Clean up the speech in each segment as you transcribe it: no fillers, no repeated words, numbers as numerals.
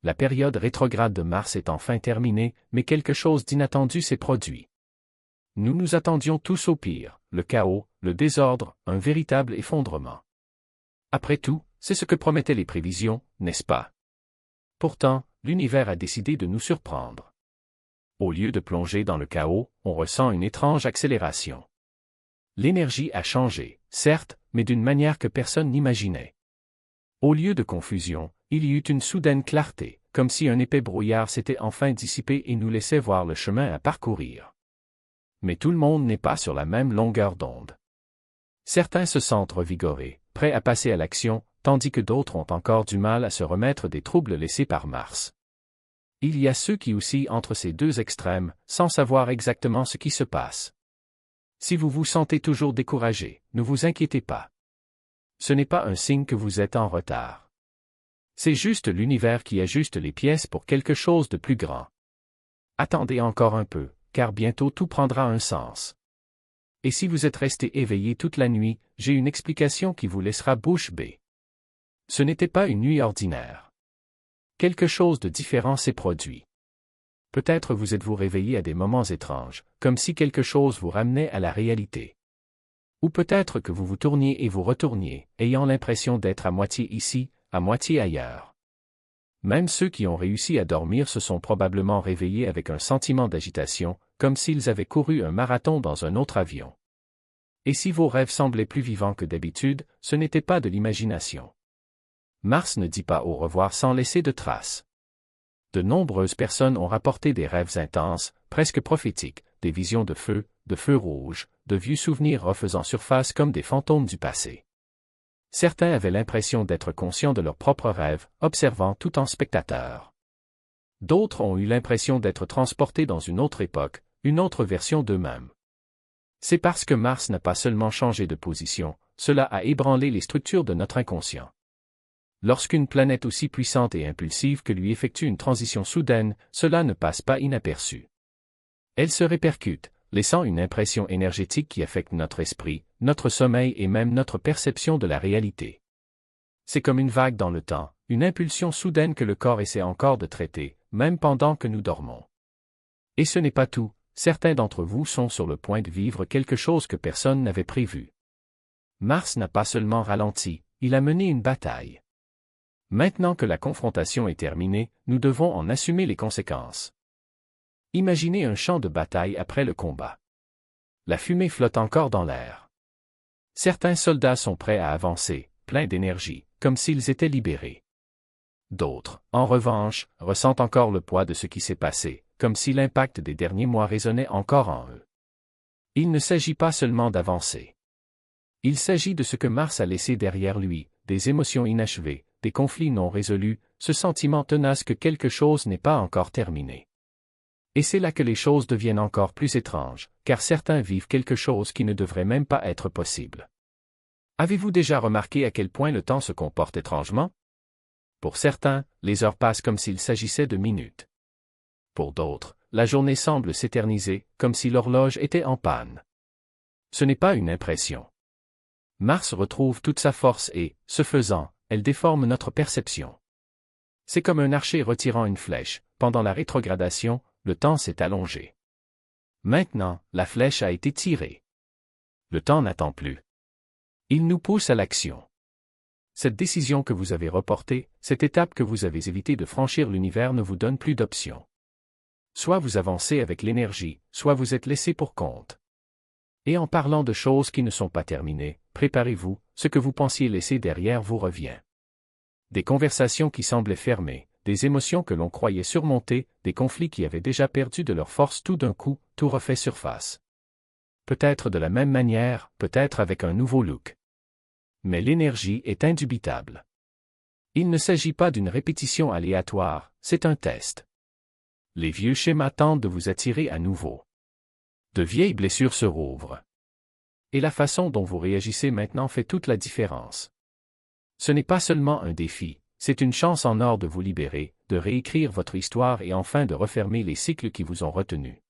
la période rétrograde de Mars est enfin terminée, mais quelque chose d'inattendu s'est produit. Nous nous attendions tous au pire, le chaos, le désordre, un véritable effondrement. Après tout, c'est ce que promettaient les prévisions, n'est-ce pas? Pourtant, l'univers a décidé de nous surprendre. Au lieu de plonger dans le chaos, on ressent une étrange accélération. L'énergie a changé, certes, mais d'une manière que personne n'imaginait. Au lieu de confusion, il y eut une soudaine clarté, comme si un épais brouillard s'était enfin dissipé et nous laissait voir le chemin à parcourir. Mais tout le monde n'est pas sur la même longueur d'onde. Certains se sentent revigorés, prêts à passer à l'action, tandis que d'autres ont encore du mal à se remettre des troubles laissés par Mars. Il y a ceux qui oscillent entre ces deux extrêmes, sans savoir exactement ce qui se passe. Si vous vous sentez toujours découragé, ne vous inquiétez pas. Ce n'est pas un signe que vous êtes en retard. C'est juste l'univers qui ajuste les pièces pour quelque chose de plus grand. Attendez encore un peu, car bientôt tout prendra un sens. Et si vous êtes resté éveillé toute la nuit, j'ai une explication qui vous laissera bouche bée. Ce n'était pas une nuit ordinaire. Quelque chose de différent s'est produit. Peut-être vous êtes-vous réveillé à des moments étranges, comme si quelque chose vous ramenait à la réalité. Ou peut-être que vous vous tourniez et vous retourniez, ayant l'impression d'être à moitié ici, à moitié ailleurs. Même ceux qui ont réussi à dormir se sont probablement réveillés avec un sentiment d'agitation, comme s'ils avaient couru un marathon dans un autre avion. Et si vos rêves semblaient plus vivants que d'habitude, ce n'était pas de l'imagination. Mars ne dit pas au revoir sans laisser de traces. De nombreuses personnes ont rapporté des rêves intenses, presque prophétiques, des visions de feu rouge, de vieux souvenirs refaisant surface comme des fantômes du passé. Certains avaient l'impression d'être conscients de leurs propres rêves, observant tout en spectateurs. D'autres ont eu l'impression d'être transportés dans une autre époque, une autre version d'eux-mêmes. C'est parce que Mars n'a pas seulement changé de position, cela a ébranlé les structures de notre inconscient. Lorsqu'une planète aussi puissante et impulsive que lui effectue une transition soudaine, cela ne passe pas inaperçu. Elle se répercute, laissant une impression énergétique qui affecte notre esprit, notre sommeil et même notre perception de la réalité. C'est comme une vague dans le temps, une impulsion soudaine que le corps essaie encore de traiter, même pendant que nous dormons. Et ce n'est pas tout, certains d'entre vous sont sur le point de vivre quelque chose que personne n'avait prévu. Mars n'a pas seulement ralenti, il a mené une bataille. Maintenant que la confrontation est terminée, nous devons en assumer les conséquences. Imaginez un champ de bataille après le combat. La fumée flotte encore dans l'air. Certains soldats sont prêts à avancer, pleins d'énergie, comme s'ils étaient libérés. D'autres, en revanche, ressentent encore le poids de ce qui s'est passé, comme si l'impact des derniers mois résonnait encore en eux. Il ne s'agit pas seulement d'avancer. Il s'agit de ce que Mars a laissé derrière lui, des émotions inachevées, des conflits non résolus, ce sentiment tenace que quelque chose n'est pas encore terminé. Et c'est là que les choses deviennent encore plus étranges, car certains vivent quelque chose qui ne devrait même pas être possible. Avez-vous déjà remarqué à quel point le temps se comporte étrangement? Pour certains, les heures passent comme s'il s'agissait de minutes. Pour d'autres, la journée semble s'éterniser, comme si l'horloge était en panne. Ce n'est pas une impression. Mars retrouve toute sa force et, ce faisant, elle déforme notre perception. C'est comme un archer retirant une flèche, pendant la rétrogradation, le temps s'est allongé. Maintenant, la flèche a été tirée. Le temps n'attend plus. Il nous pousse à l'action. Cette décision que vous avez reportée, cette étape que vous avez évité de franchir, l'univers ne vous donne plus d'options. Soit vous avancez avec l'énergie, soit vous êtes laissé pour compte. Et en parlant de choses qui ne sont pas terminées, préparez-vous, ce que vous pensiez laisser derrière vous revient. Des conversations qui semblaient fermées, des émotions que l'on croyait surmonter, des conflits qui avaient déjà perdu de leur force, tout d'un coup, tout refait surface. Peut-être de la même manière, peut-être avec un nouveau look. Mais l'énergie est indubitable. Il ne s'agit pas d'une répétition aléatoire, c'est un test. Les vieux schémas tentent de vous attirer à nouveau. De vieilles blessures se rouvrent. Et la façon dont vous réagissez maintenant fait toute la différence. Ce n'est pas seulement un défi, c'est une chance en or de vous libérer, de réécrire votre histoire et enfin de refermer les cycles qui vous ont retenu.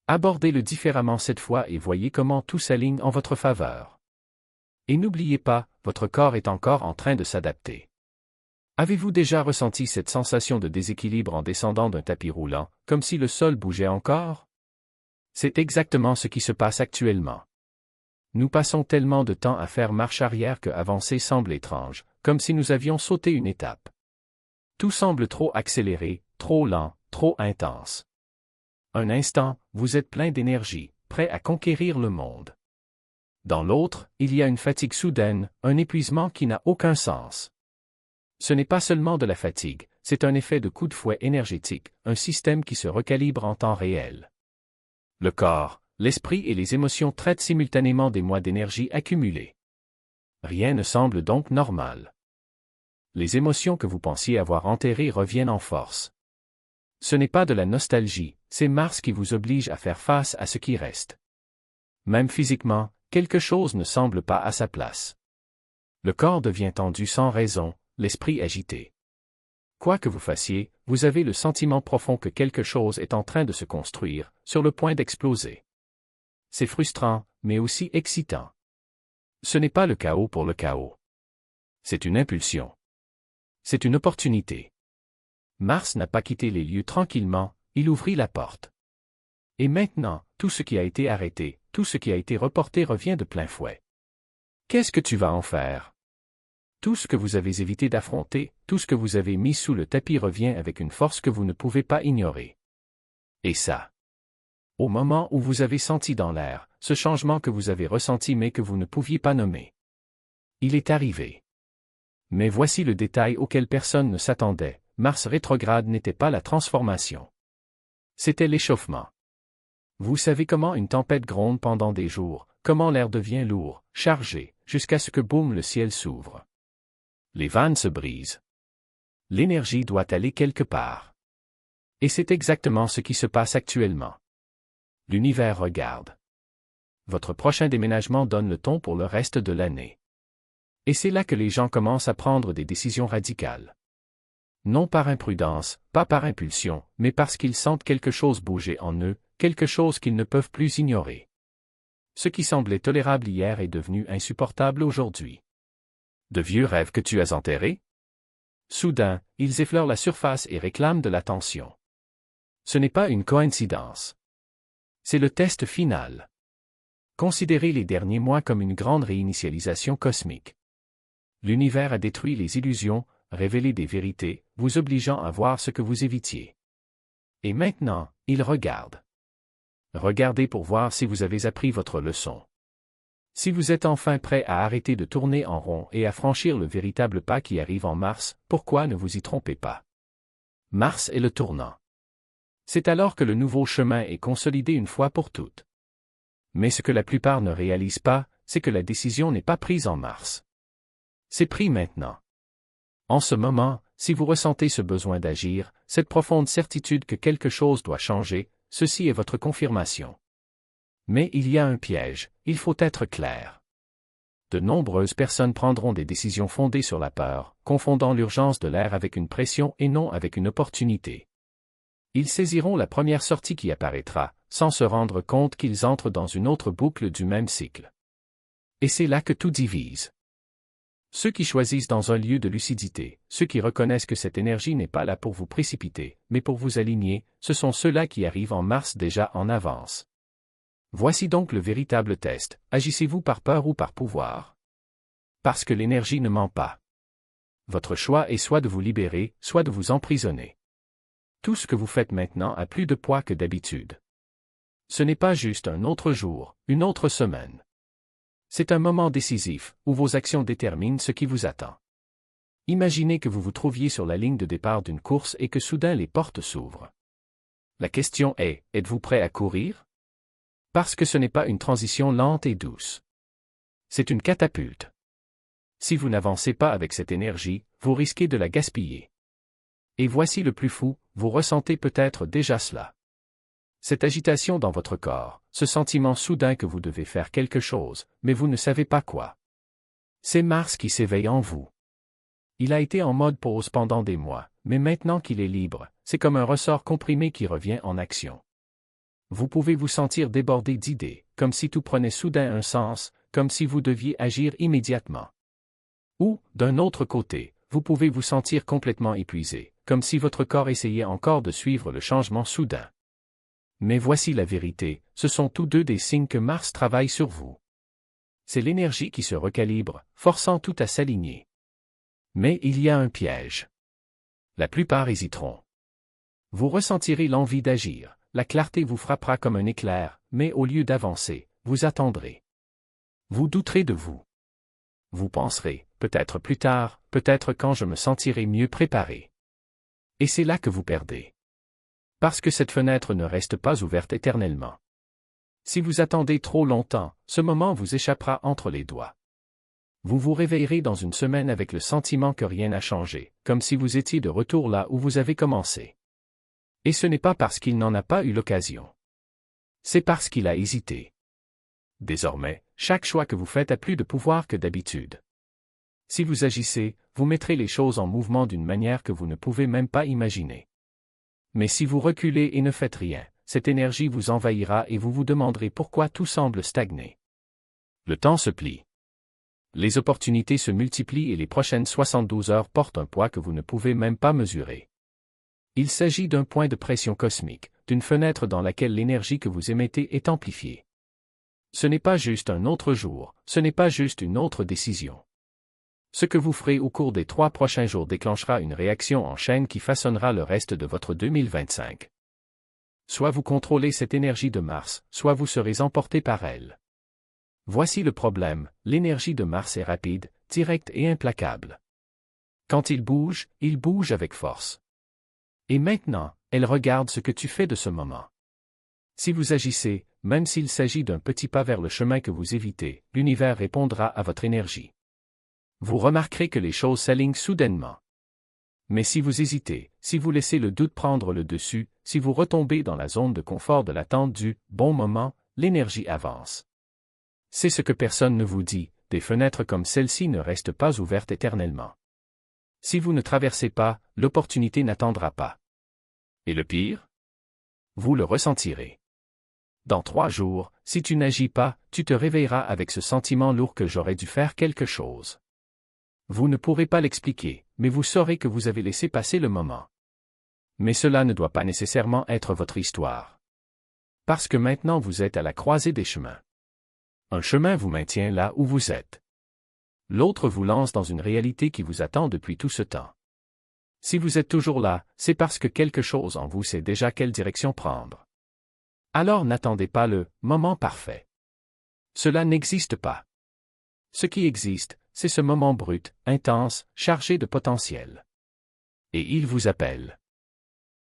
Abordez-le différemment cette fois et voyez comment tout s'aligne en votre faveur. Et n'oubliez pas, votre corps est encore en train de s'adapter. Avez-vous déjà ressenti cette sensation de déséquilibre en descendant d'un tapis roulant, comme si le sol bougeait encore? C'est exactement ce qui se passe actuellement. Nous passons tellement de temps à faire marche arrière que avancer semble étrange, comme si nous avions sauté une étape. Tout semble trop accéléré, trop lent, trop intense. Un instant, vous êtes plein d'énergie, prêt à conquérir le monde. Dans l'autre, il y a une fatigue soudaine, un épuisement qui n'a aucun sens. Ce n'est pas seulement de la fatigue, c'est un effet de coup de fouet énergétique, un système qui se recalibre en temps réel. Le corps, l'esprit et les émotions traitent simultanément des mois d'énergie accumulés. Rien ne semble donc normal. Les émotions que vous pensiez avoir enterrées reviennent en force. Ce n'est pas de la nostalgie, c'est Mars qui vous oblige à faire face à ce qui reste. Même physiquement, quelque chose ne semble pas à sa place. Le corps devient tendu sans raison, l'esprit agité. Quoi que vous fassiez, vous avez le sentiment profond que quelque chose est en train de se construire, sur le point d'exploser. C'est frustrant, mais aussi excitant. Ce n'est pas le chaos pour le chaos. C'est une impulsion. C'est une opportunité. Mars n'a pas quitté les lieux tranquillement, il ouvrit la porte. Et maintenant, tout ce qui a été arrêté, tout ce qui a été reporté revient de plein fouet. Qu'est-ce que tu vas en faire? Tout ce que vous avez évité d'affronter, tout ce que vous avez mis sous le tapis revient avec une force que vous ne pouvez pas ignorer. Et ça. Au moment où vous avez senti dans l'air, ce changement que vous avez ressenti mais que vous ne pouviez pas nommer. Il est arrivé. Mais voici le détail auquel personne ne s'attendait, Mars rétrograde n'était pas la transformation. C'était l'échauffement. Vous savez comment une tempête gronde pendant des jours, comment l'air devient lourd, chargé, jusqu'à ce que boum le ciel s'ouvre. Les vannes se brisent. L'énergie doit aller quelque part. Et c'est exactement ce qui se passe actuellement. L'univers regarde. Votre prochain déménagement donne le ton pour le reste de l'année. Et c'est là que les gens commencent à prendre des décisions radicales. Non par imprudence, pas par impulsion, mais parce qu'ils sentent quelque chose bouger en eux, quelque chose qu'ils ne peuvent plus ignorer. Ce qui semblait tolérable hier est devenu insupportable aujourd'hui. De vieux rêves que tu as enterrés? Soudain, ils effleurent la surface et réclament de l'attention. Ce n'est pas une coïncidence. C'est le test final. Considérez les derniers mois comme une grande réinitialisation cosmique. L'univers a détruit les illusions, révélé des vérités, vous obligeant à voir ce que vous évitiez. Et maintenant, il regarde. Regardez pour voir si vous avez appris votre leçon. Si vous êtes enfin prêt à arrêter de tourner en rond et à franchir le véritable pas qui arrive en mars, pourquoi ne vous y trompez pas? Mars est le tournant. C'est alors que le nouveau chemin est consolidé une fois pour toutes. Mais ce que la plupart ne réalisent pas, c'est que la décision n'est pas prise en mars. C'est pris maintenant. En ce moment, si vous ressentez ce besoin d'agir, cette profonde certitude que quelque chose doit changer, ceci est votre confirmation. Mais il y a un piège, il faut être clair. De nombreuses personnes prendront des décisions fondées sur la peur, confondant l'urgence de l'air avec une pression et non avec une opportunité. Ils saisiront la première sortie qui apparaîtra, sans se rendre compte qu'ils entrent dans une autre boucle du même cycle. Et c'est là que tout divise. Ceux qui choisissent dans un lieu de lucidité, ceux qui reconnaissent que cette énergie n'est pas là pour vous précipiter, mais pour vous aligner, ce sont ceux-là qui arrivent en mars déjà en avance. Voici donc le véritable test, agissez-vous par peur ou par pouvoir? Parce que l'énergie ne ment pas. Votre choix est soit de vous libérer, soit de vous emprisonner. Tout ce que vous faites maintenant a plus de poids que d'habitude. Ce n'est pas juste un autre jour, une autre semaine. C'est un moment décisif, où vos actions déterminent ce qui vous attend. Imaginez que vous vous trouviez sur la ligne de départ d'une course et que soudain les portes s'ouvrent. La question est, êtes-vous prêt à courir? Parce que ce n'est pas une transition lente et douce. C'est une catapulte. Si vous n'avancez pas avec cette énergie, vous risquez de la gaspiller. Et voici le plus fou, vous ressentez peut-être déjà cela. Cette agitation dans votre corps, ce sentiment soudain que vous devez faire quelque chose, mais vous ne savez pas quoi. C'est Mars qui s'éveille en vous. Il a été en mode pause pendant des mois, mais maintenant qu'il est libre, c'est comme un ressort comprimé qui revient en action. Vous pouvez vous sentir débordé d'idées, comme si tout prenait soudain un sens, comme si vous deviez agir immédiatement. Ou, d'un autre côté, vous pouvez vous sentir complètement épuisé, comme si votre corps essayait encore de suivre le changement soudain. Mais voici la vérité, ce sont tous deux des signes que Mars travaille sur vous. C'est l'énergie qui se recalibre, forçant tout à s'aligner. Mais il y a un piège. La plupart hésiteront. Vous ressentirez l'envie d'agir, la clarté vous frappera comme un éclair, mais au lieu d'avancer, vous attendrez. Vous douterez de vous. Vous penserez, peut-être plus tard, peut-être quand je me sentirai mieux préparé. Et c'est là que vous perdez. Parce que cette fenêtre ne reste pas ouverte éternellement. Si vous attendez trop longtemps, ce moment vous échappera entre les doigts. Vous vous réveillerez dans une semaine avec le sentiment que rien n'a changé, comme si vous étiez de retour là où vous avez commencé. Et ce n'est pas parce qu'il n'en a pas eu l'occasion. C'est parce qu'il a hésité. Désormais, chaque choix que vous faites a plus de pouvoir que d'habitude. Si vous agissez, vous mettrez les choses en mouvement d'une manière que vous ne pouvez même pas imaginer. Mais si vous reculez et ne faites rien, cette énergie vous envahira et vous vous demanderez pourquoi tout semble stagner. Le temps se plie. Les opportunités se multiplient et les prochaines 72 heures portent un poids que vous ne pouvez même pas mesurer. Il s'agit d'un point de pression cosmique, d'une fenêtre dans laquelle l'énergie que vous émettez est amplifiée. Ce n'est pas juste un autre jour, ce n'est pas juste une autre décision. Ce que vous ferez au cours des 3 prochains jours déclenchera une réaction en chaîne qui façonnera le reste de votre 2025. Soit vous contrôlez cette énergie de Mars, soit vous serez emporté par elle. Voici le problème, l'énergie de Mars est rapide, directe et implacable. Quand il bouge avec force. Et maintenant, elle regarde ce que tu fais de ce moment. Si vous agissez, même s'il s'agit d'un petit pas vers le chemin que vous évitez, l'univers répondra à votre énergie. Vous remarquerez que les choses s'alignent soudainement. Mais si vous hésitez, si vous laissez le doute prendre le dessus, si vous retombez dans la zone de confort de l'attente du « bon moment », l'énergie avance. C'est ce que personne ne vous dit, des fenêtres comme celle-ci ne restent pas ouvertes éternellement. Si vous ne traversez pas, l'opportunité n'attendra pas. Et le pire? Vous le ressentirez. Dans 3 jours, si tu n'agis pas, tu te réveilleras avec ce sentiment lourd que j'aurais dû faire quelque chose. Vous ne pourrez pas l'expliquer, mais vous saurez que vous avez laissé passer le moment. Mais cela ne doit pas nécessairement être votre histoire. Parce que maintenant vous êtes à la croisée des chemins. Un chemin vous maintient là où vous êtes. L'autre vous lance dans une réalité qui vous attend depuis tout ce temps. Si vous êtes toujours là, c'est parce que quelque chose en vous sait déjà quelle direction prendre. Alors n'attendez pas le « moment parfait ». Cela n'existe pas. Ce qui existe, c'est ce moment brut, intense, chargé de potentiel. Et il vous appelle.